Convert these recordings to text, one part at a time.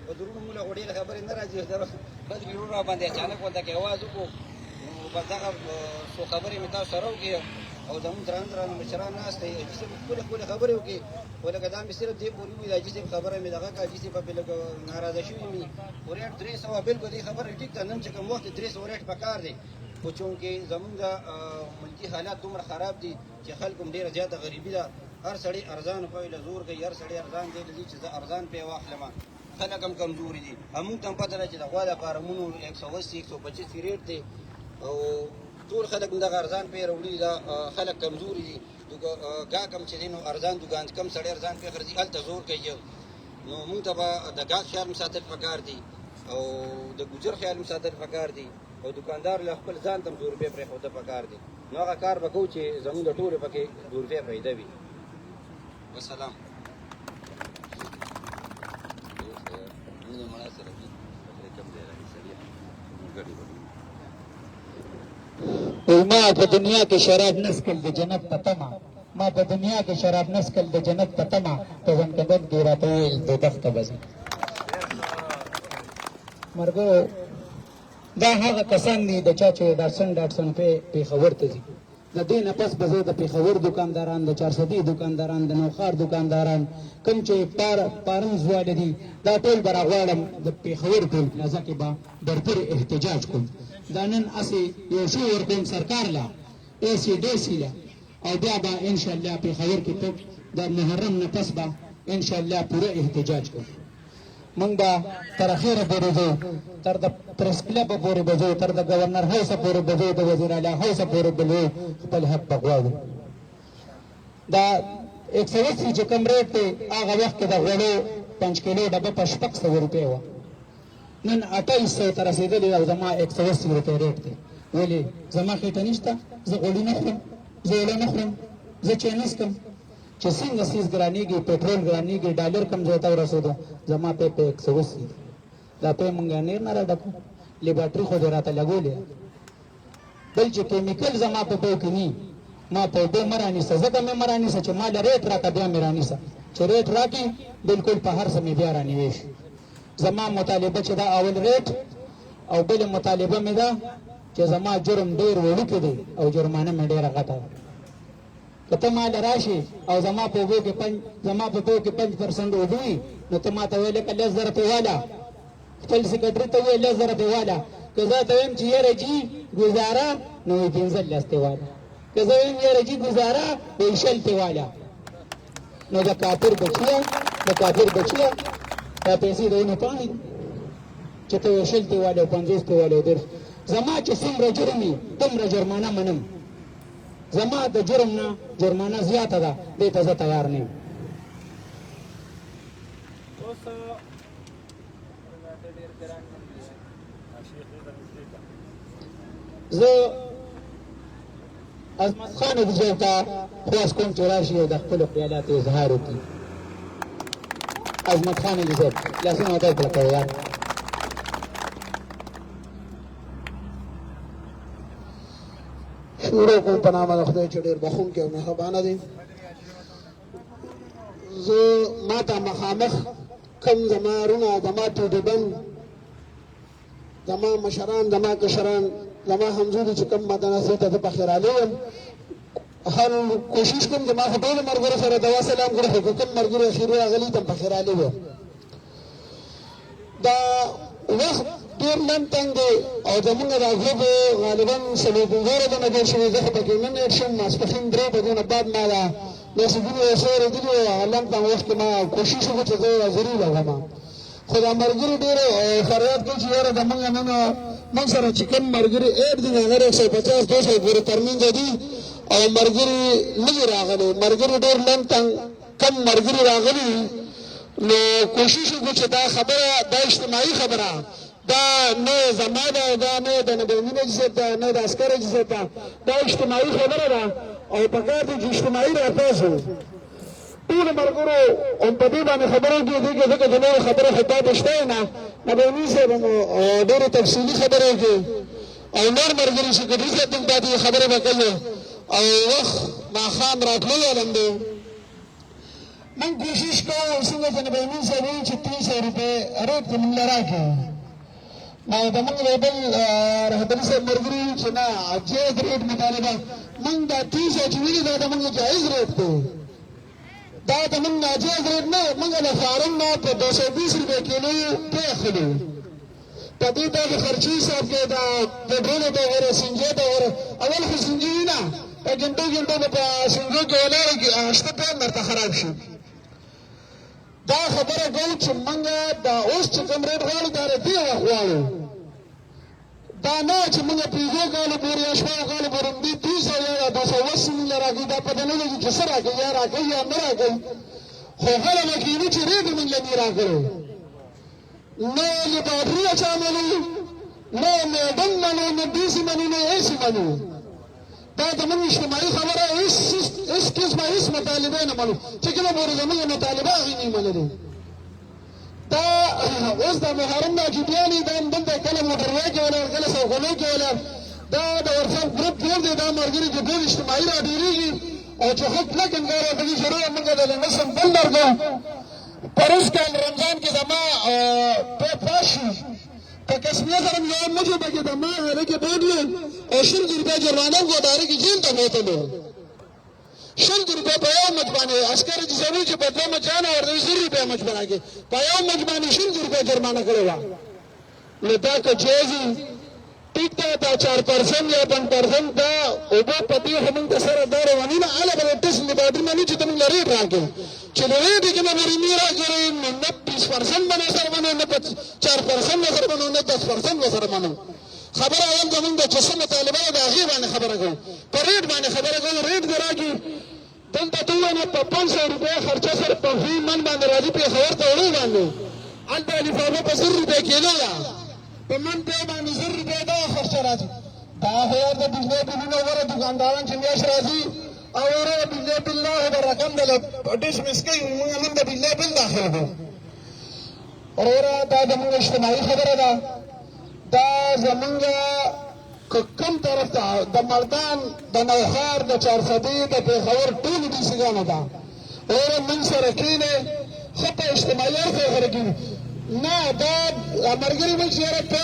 په درونو موږ له ډېرې خبرې نه راځي بل ګیرو را باندې اچانک ورته کې اواز وکړو نو بس دغه څو خبرې مې تاسو سره وکړې او زموږ درانه مشران ناست دي حاجي صاحب ښکلې خبرې وکړې خو لکه دا مې صرف دې پورې وي د حاجي صاحب خبره مې دغه کړه حاجي صاحب پرې لږ ناراضه شوي مې خو ریټ 300 بالکل دې خبره ټیک ده نن چې کوم وخت 300 ریټ پکار دی خو چونکې زموږ ملکي حالات دومره خراب دي چې خلکو هم ډېره زیاته غریبي ده هر سړی ارزان پویله زور کوي هر سړی ارزان دی لدي چې زه ارزان پې واخلم خلک هم کمزوري دي هموږ ته هم پته ده چې د غوا د فارمونو 180 125 ریټ دی او ټول خلک دغه ارزان پې راوړي دا خلک کمزوري دي ګاک هم چې دی نو ارزان دوکان کم سړی ارزان پې خرځي هلته زور کوي نو موږ ته به د ګاک خیال هم ساتل پکار دي او د ګوجر خیال هم ساتل پکار دي او دکاندار له خپل ځان ته هم 2 روپۍ پرېښوده پکار دي نو هغه کار به کوو چې زموږ د ټولو پکې 2 روپۍ پیدا وي والسلام ما په دنیا کې شراب نسکل د جنت په تمه ما په دنیا کې شراب نسکل د جنت په تمه په ځنکدن کې راته وویل دوزخ ته به ځې ملګرو دا هغه کسان دي د چا چې ډاټسن پېښور ته ځي د دې نه پس به زه د پېښور دکانداران د چارسدي دکانداران د نوښار دکانداران کوم چې پارنز واله دي دا ټول به راغواړم د پېښور ټول پلازه کې به برپور احتجاج کوم دا نن هسې یو شو ورکوم سرکار له ایسي ډیسي له او بیا به انشاءالله پېښور کې د محرم نه پس به انشاءالله پوره احتجاج کوم موږ به تر اخره پورې ځو تر د پریس کلبه پورې به ځو تر د ګورنر هاوسه پورې به ځو د وزیر اعلی هاوسه پورې به ځو خپل حق به غواړو دا 180 چې کوم ریټ دی هغه وخت کې د غوړو 5 کیلو ډبه په 600 روپۍ وه نن 2800 ته رسېدلې او زما 180 روپۍ ریټ دی ولې زما خېټه نشته زه غوړي نه خورم زه اوړه نه خورم زه چای نه څښم چې څنګه سیز ګرانېږي پټرول ګرانېږي ډالر کم ځای ته ورسېدو زما پې په 180 دی دا پې مونږ نیر نه راډکو لیباټري خو دې راته لګولې بل چې کیمیکل زما په پیو کې ني ما په اوبه مه رانیسه ځکه مې مه رانیسه چې ما له ریټ راکړه بیا مې رانیسه چې ریټ راکړي بلکل په هر څه مې بیا رانیوې شي زما مطالبه چې دا اول ریټ او بلې مطالبه مې ده چې زما جرم ډېر وړوکی دی او جرمانه مې ډېره غټه ده که ته ما له راشي او زما په اوبو کې 5% اوبه وي نو ته ما ته وایې لکه 10,000 روپۍ والا خپل سکرټري ته وایې 10,000 روپۍ والا که زه ته وایم چې یاره جي ګزاره نو وایي 15 ته والا که زه وایم یاره جي ګزاره وایي 100 ته والا نو د کافر بچیه دا پیسې د ونې پاڼې چې ته وایې 100 ته والا او 50 ته والا زما چې څومره جرم وي دومره جرمانه منم زما د جرم نه جرمانه زیاته ده دې ته زه تیار نه یم زه عظمت خان ابوزید ته خواست کوم چې راشي او د خپلو خیالاتو اظهار وکړي عظمت خان ابوزید لاسونه ودای کړه کوه یار شروع کوم په نامه د خدای چې ډېر بخښونکی او مهربانه دی زه ما ته مخامخ کوم زما وروڼه زما ټوډېبند زما مشران زما کشران زما همزولي چې کوم مدنسې ته زه پکې رالی یم هر کوشش کوم زما خو ټولو ملګرو سره دوا سلام کړی خو که کوم ملګري اخري راغلي ته هم پکې رالی وم دا وخت ډېر لنډ تنګ دی او زمونږ دا ګروپ غالبا 45 دنه جوړ شوي زه خو پکې نه نیټ شم ماسپښین 3 بجو نه بعد ما دا نصیبونه یو څه اورېدلي وو هغه لنډ تنګ وخت کې ما کوشش وکړو چې زه حاضري لګوم خو دا ملګري ډېر فریاد کوي چې یاره زمونږ نن موږ سره چې کوم ملګري ایډ دي هغه 150 200 پورې ترمنځ دي او ملګري نه دي راغلي ملګري ډېر لنډ تنګ کم ملګري راغلي نو کوشش وکړو چې دا خبره دا اجتماعي خبره دا نه زما ده دا نه د نبیمین اجزت ده نه د عسکر اجزت ده دا اجتماعي خبره ده او پکار دی چې اجتماعي راپاسو ټولو ملګرو هم په دې باندې خبرې کېدي که ځکه د نورو خبرې خو پاتې شته نه نبیمین صاحب ډېرې تفصیلي خبرې وکړي او نور ملګري سکرټري صاحب هم پاتې خبرې به کوي او وخت ماښام راتللی علم دی من کوشش کوو څنګه جناب امین صاحب وایي چې 300 روپۍ ریټ ته موږ له راکړي نو زموږ د بل رهبري صاحب ملګري وایي چې نه جایز ریټ مطالبه موږ دا 300 چې ویلي دا زموږ جایز ریټ دی دا زموږ ناجایز ریټ نه موږ له فارم نه په 220 روپۍ کیلو پرې اخلو په دې دا د خرچي حساب کې دا پټرول ته وره سنجې ته وره اول خو سنجې نه په ګنټو به په سنجو کې ولاړ کې اشته په مرته خراب شي دا خبره کوي چې موږ دا اوس چې کوم ریټ غواړو دا دې غواړو دا نه چې موږ پیږو کالو پورې شپه کالو پورې دې 300 یا 280 مل راګي دا په دنه کې څه راګي یا راګي یا نه راګي خو هله مکینی چې ریټ موږ لې راګرو نه لبادری اچھا منو نه میدن منو نه دیسی منو نه ایسی منو دا زموږ اجتماعي خبره هیڅ قسمه هیڅ مطالبه نه منو چې کومه پورې زموږ مطالبه هغې نه منلې دا اوس د محرم دا جوبیانې دا دلته کله موټروی کې ولاړ کله سوغلو کې ولاړ دا د ورسف ګروپ جوړ دی دا ملګري چې ټول اجتماعي راډېرېږي او چې ښه کلک انګار ورته شروع موږ د نسم بل درکو پروس کال رمضان کې زما په پاشو په کسبیه سره یو مجھے پکې د ما هلکې بوډلو او 100 روپۍ جرمانه ګوداره کې جیل ته بوتلو 100 روپۍ په یو مچ باندې عسکر چې ضرور چې په دوه مچانه ورته 100 روپۍ مچ باندې په یو مچ باندې 100 روپۍ جرمانه کړې وه نو دا که جایز ټیک ته دا 4% یا 5% دا اوبه په دې همون د سره دا رواني نه اله به ټس لبادر مني چې تمون لري راکې چې لري دې کې مې ورني راکړي نو 20% باندې سره باندې نه 4% سره باندې نه 10% سره باندې خبره اول زمونږ د چسه مطالبه د هغې باندې خبره کوو په ریټ باندې خبره کوو ریټ دې راکړي دلته ته ووایه په 500 روپۍ خرچه سره په فی من باندې راځي پېښور ته وړو باندې هلته لفافه په 100 روپۍ کیلو ده په من پې باندې 100 روپۍ دا خرچه راځي دا خو یار د بجلۍ بلونه وره دوکانداران چې میاشت راځي او وره د بجلۍ بل نه د رقم د ډش مس کوي موږ نن د بجلۍ بل داخل کړو وروره دا زموږ اجتماعي خبره ده دا زموږ کوم طرف ته د مردان د نوښار د چارسدي د پېښور ټولې ډیسیګانو ده وروره موږ سره کښېنئ ښه په اجتماعي اړخ یې سره کښېنو نه دا ملګري موږ چې یاره په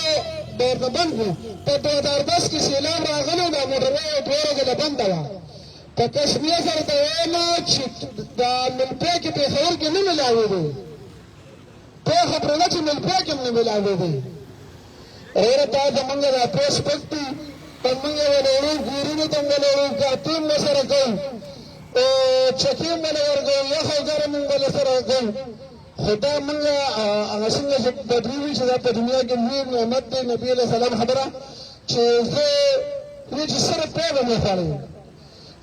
ورته بند کړو په 2010 کې سیلاب راغلی دا موټروی دوه ورځې بنده وه په کشمیر سره ته وایم چې دا ملپۍ کې پېښور کې نه ملاوېدې پېښه پرې نه چې ملپۍ کې هم نه ملاوېدې وروره دا زموږ دا پوس پک دي په موږ یې ولوړو ګورونو ته هم ولوړو کاپي هم ورسره کوو چکې هم له ورکوو یخ او ګرم هم له سره کوو خو دا موږ هغه څنګه چې بدري وي چې دا په دنیا کې لوی نعمت دی نبي علیه السلام خبره چې زه وایي چې صرف پی به مې خوړی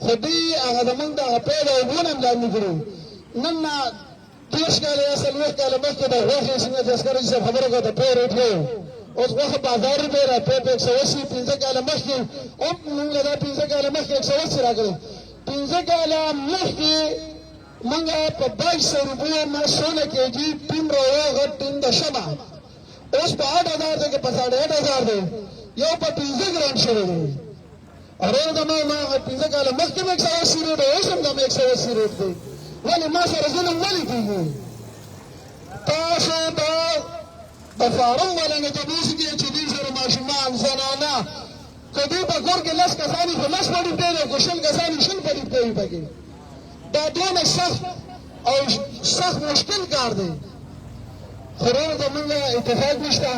خو دوی هغه زموږ دغه پی د اوبو نه هم لاندې کړو نن نه 30 کاله یا 40 کاله مخکې د غوښې څنګه چې عسکر صاحب خبره کوله د پی ریټ یو اوس غوښه په 1000 روپۍ را پی په 180 15 کاله مخکې هم موږ دا 15 کاله مخکې 180 راکړی 15 کاله مخکې موږ په 2200 روپیو نه 16 کېجي ټیم راوغه ټیم د شمه اوس په 8000 دی که په 8500 دی یو په 15 ګران شوی دی ورور د ما 15 کاله مخکې مې 180 ریټ اوس هم د 180 ریټ دی ولې ما سره ظلم ولې کېږي تاسو د فارم والا نه تبوس کې چې دوی سره ماشومان زنانه که دوی په کور کې 10 کسان خو 10 په ډیپټۍ دی که 20 کسان 20 په ډیپټۍ وي پکې دا دونه سخت او سخت مشکل کار دی خو وروره زموږ اتفاق نشته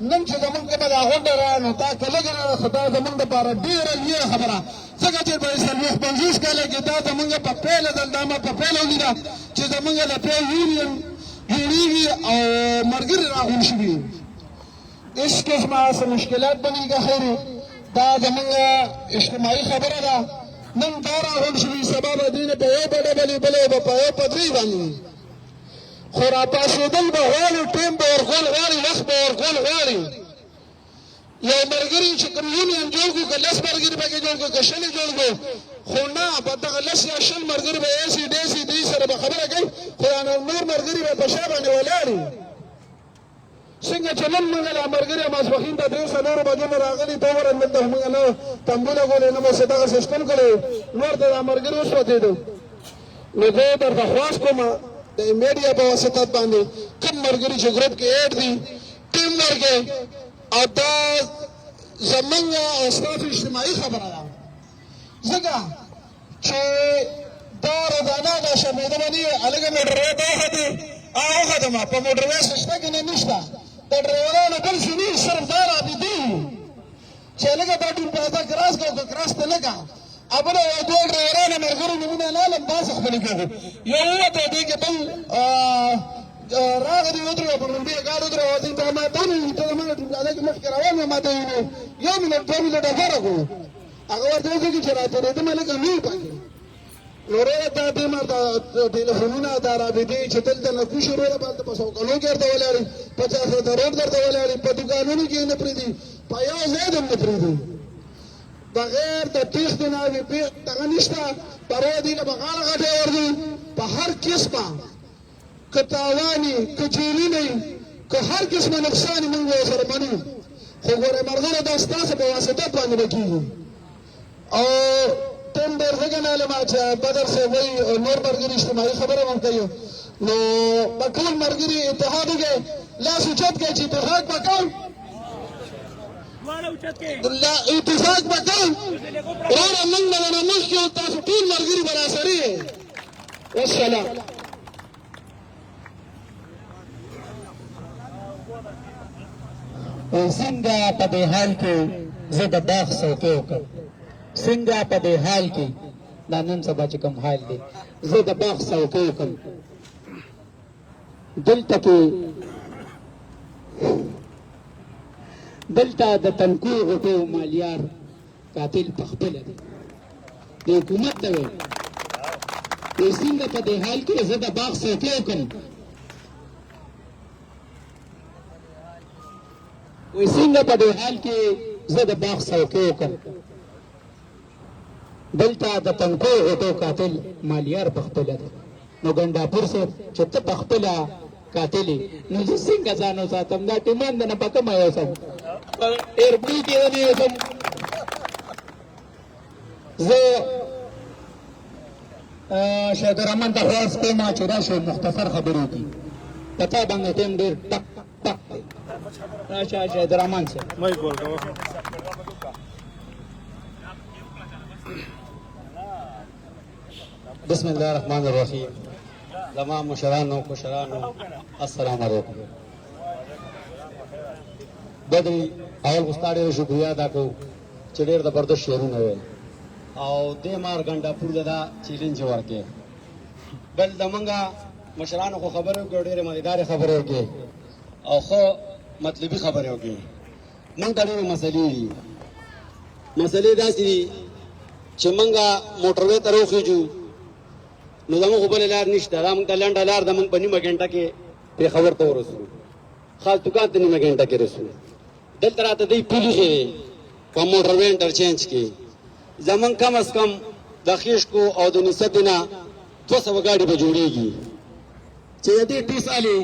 نن چې زموږ کومه دا غونډه را نو دا که لږه راغله خو دا زموږ دپاره ډېره لویه خبره ځکه چې په 50 کاله کې دا زموږ په پیله ځل دا ما په پیله ولیده چې زموږ د پی یونین جوړېږي او ملګري راغونډ شوي هېڅ قسمه څه مشکلات به نه خیر دا زموږ اجتماعي خبره ده نن دا راغونډ شوي سبا به دوی نه په یو په ډبلې بلې به په یو په درې باندې خو راپاڅېدل به غواړي ټیم به ورکول غواړي وخت به ورکول غواړي یو ملګري چې کوم یونین جوړ کړو که 10 ملګري پکې جوړ کړو که 100 جوړ کړو خو نه په دغه 10 یا 100 ملګري به ایسي ډیسي دوی سره به خبره کوي خو نور ملګري به په شا باندې ولاړ وي څنګه چې نن موږ له ملګري ماسپښین ته 3-4 بجې نه راغلي ته وګوره دلته موږ نه تمبونه ګولې نه مو څه دغه سیسټم کړی نور ته دا ملګري وسوځېدو نو زه درته خواست کوم د میډیا په واسطه باندې کوم ملګري چې ګروپ کې اډ دي ټیم ورکې او دا زمونږ اسراف اجتماعي خبره ده ځکه چې دا روزانه دا شرمېده باندې هلکه موټروی دا ښه دی هغه ختمه په موټروی سشته کې نه نشته د ډرایورانو بل څه نه صرف دا رابطې چې هلکه دا ټول پیسه کراس کړو که کراس ته لږه بله یو دوه ډرایورانو ملګرو نومونه نه علم داسې خپلې کړو یو ووته دې کې بل راغلی ودرېږه په لومړي ګاډي ودرېږه ځینې ته ما ته وویل ته زما ټولګي کې مخکې روان وې ما ته وویل یو منټ 2 منټه فرق و هغه ورته وکړي چې راتېرېدم هلکه نه پکې نو دا ټیمه دا ټلیفونونه دا رابطې چې دلته نکو شروع ده هلته په سوکلو کې درته ولاړې په چارسده روډ درته ولاړې په دوکانونو کې نه پرېږدي په یو ځای هم نه پرېږدي بغیر د تېښتې نه دغه نشته پروا دي له بغاړه غټې ورځي په هر قسمه که تاواني که جیلونه که هر قسمه نقصان موږ ورسره منو خو ګورې ملګرو دا ستاسو په واسطه باندې به کېږي او ټیم ډېر ښه ګڼلم چې بدر صاحب وایي نور ملګري اجتماعي خبره هم کوي نو به ټول ملګري اتحاد وکړي لاس اوچت کړئ چې اتفاق به کوو اتفاق به کوو وروره موږ به ونه مخکې او تاسو ټول ملګري به راسره یې والسلام څنګه په دې حال کې زه د باغ څوکۍ وکړم څنګه په دې حال کې دا نن سبا چې کوم حال دی زه د باغ څوکۍ وکړم دلته د تنکو غټو مالیار قاتل پخپله دی د حکومت ته وایي څنګه په دې حال کې زه د باغ څوکۍ وکړم څنګه په دې حال کې زه د باغ څوکۍ وکړم دلته د تنکو غټو قاتل مالیار پخپله دی نو ګنډاپور صاحب چې ته پخپله قاتل یې نو زه څنګه ځان وساتم دا ټیمان د نه په کومه یوسم په ایربوی کې ونه یوسم زه شهید الرحمن ته خواست کوم چې راشي مختصر خبرې وکړي په تا باندې ټیم ډېر ټک ټک دی راشه شهید الرحمن صاحب بسم الله الرحمن الرحیم تمام مشرانو خوشرانو السلام علیکم بدري اول غوستاړې شکریا ادا کوو چې ډېر زبردست شعرونه ویل او دې مار ګنډاپور دا چیلنج ورکې بل زمونږه مشرانو خو خبرې وکړې ډېرې مزیدارې خبرې وکړې او خو مطلبي خبرې وکړې موږ ته ډېرې مسلې دي مسلې داسې دي چې موږ موټروی ته راوخېږو نو زموږ خو بله لار نشته دا موږ ته لنډه لار ده موږ په نیمه ګنټه کې پېښور ته ورسو خاص دکان ته نیمه ګنټه کې رسو دلته راته دوی پولي ښې په موټروی انټرچینج کې زموږ کم از کم د خیشکو او د نسبې نه 200 ګاډي به جوړېږي چې د دې ټیس والي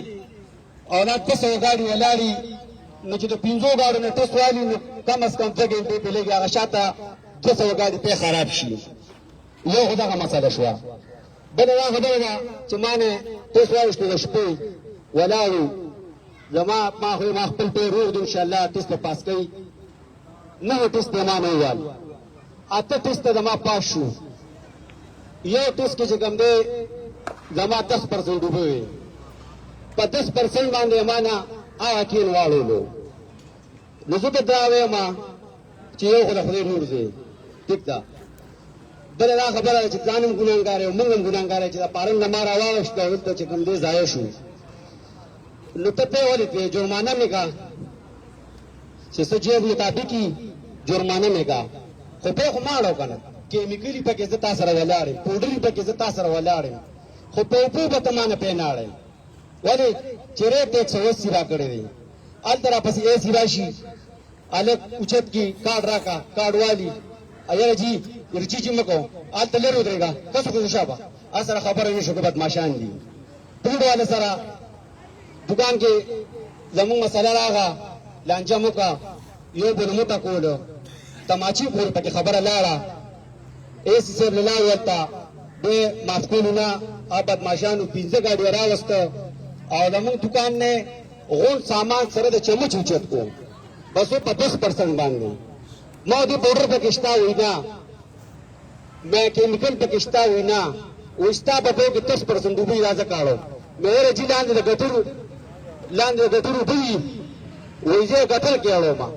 او دا 200 ګاډي ولاړي نو چې د 500 ګاډو نه ټیس والي نو کم از کم 2 ګنټې پې لږې هغه شاته 200 ګاډي پې خراب شي یو خو دغه مسله شوه بله دا خبره ده چې ما نه ټیس واوښتو د شپې ولاړو زما ما خپل پې روغ دی انشاءالله ټیس به پاس کوي 9 ټیس ته ما نه وویل 8 ټیس ته زما پاس شو یو ټیس کې چې کوم دی زما 10% اوبه وې په 10% باندې ما نه هغه کیل واړولو نو زه به دا وایم چې یو خو د خدای نور دی ټیک ده بله دا خبره ده چې ځان هم ګناهګار یم موږ هم ګناهګار یو چې دا پارن نه ما راواوښته دلته چې کوم دی ضایع شو نو ته پې ولې پې جرمانه مې کا چې څه جیب مطابقي جرمانه مې کا خو پې خو ماړو که نه کیمیکلي پکې زه تا سره ولاړ یم پوډري پکې زه تا سره ولاړ یم خو په اوبو به ته ما نه پې ناړی ولې چې ریټ 180 را کړی دی هلته راپسې ایسي راشي هلک اوچت کي کارډ راکا کارډ والي یاره جي ورچیچي مه کوو هلته لرې ودرېږه کسو کسو شابه هر سره خبره نه شو که بدماشان دي پوډ والا سره دکان کې زمونږ مسله راغه لانجه مو که یو بل مو ټکولو تماچي پورې پکې خبره لاړه ایسي صاحب له لارې ورته دی معاف کولو نه بدماشانو 15 ګاډي راوسته او زموږ دکان نه غون سامان سره د چمچ اوچت کو بس په 10% باندې ما دې پاوډر پکې شتا وینا مې کیمیکل پکې شتا وینا وستا په کې 10% ډوبې راځه کاړو مې ورته لاندې د ګټورو دی وایي ګټل کېړو ما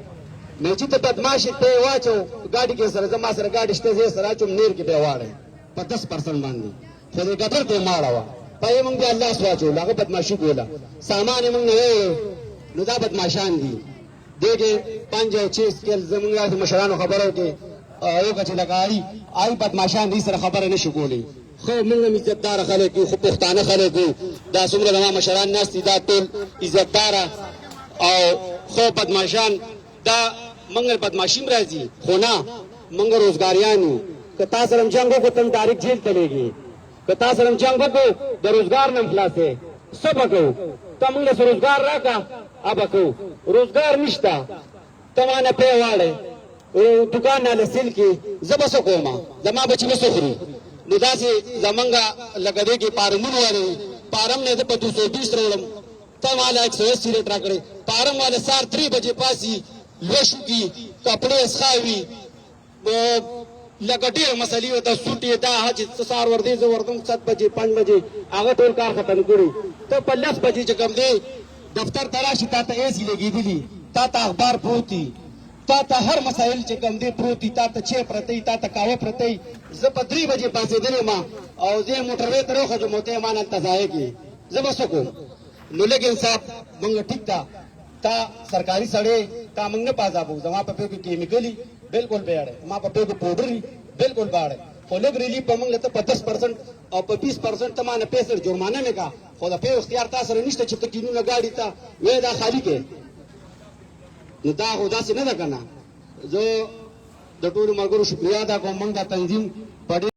مې چې ته بدمعاش ته واچو ګاډي کې سره زما سره ګاډي شته زه سره چوم نیر کې به واړې په 10% باندې خو دې ګټل ته ماړه پای موږ دې الله سواچو هغه بدمعشي کوله سامان موږ نه نو دا بدمعشان دي دغه 5 او 6 سکل زموږ د مشرانو خبرو کې یو کچ لګای آی بدمعشان دې سره خبره نشو کولی خو موږ عزتدار خلک خو پښتانه خلک دا څومره د مشران ناس دي دا ټول عزتدار او خو بدمعشان دا منګل بدمعشیم راځي خو نه منګ روزګاریانو که تاسو سره جنگ وکړو تم تاریخ جیل تلېږي که تاسو سره جنگ وکړو د روزګار نه خلاصې سبقو تم له روزګار راکا ابکو روزګار نشتا تمانه په واړې دکان نه لسل کې زبسو کوما زما بچي وسخري نو داسې زمنګا لګدې کې پارمون وره پارم نه د 220 رولم تماله 180 ریټ راکړي پارم والے سار 3 بجے پاسي لوشو کی کپڑے اسخاوي لګټي مسلې وته سټي دا حج سار ور دي زو ورتم 7 بجے 5 بجے هغه ټول کار ختم کړي ته په 10 بجے چې کوم دی دفتر تراشي تا ته ایسی لګېدلی تا ته اخبار پروتي تا ته هر مسائل چې کوم دی پروتي تا ته چه پرتی تا ته کاوه پرتی زه په 3 بجے پاسې دلې ما او زه موټروي تر خو جمعته مان انتظار کی زه بس کوم نو لیکن صاحب موږ ټیک تا سرکاری سړی تا موږ نه پازابو زما په کې کیمیکلی بالکل بیاړه ما په کې پاوډر بالکل باړه خو لګ ریلی په موږ ته 50% او په 20% ته مانه پیسې جرمانه مې کا خو دا په اختیار تاسو سره نشته چې تکینونه گاډي ته وې دا خالی کې نو دا خو داسې نه ده کنه زه د ټولو ملګرو شکریا ادا کوم موږ دا تنظیم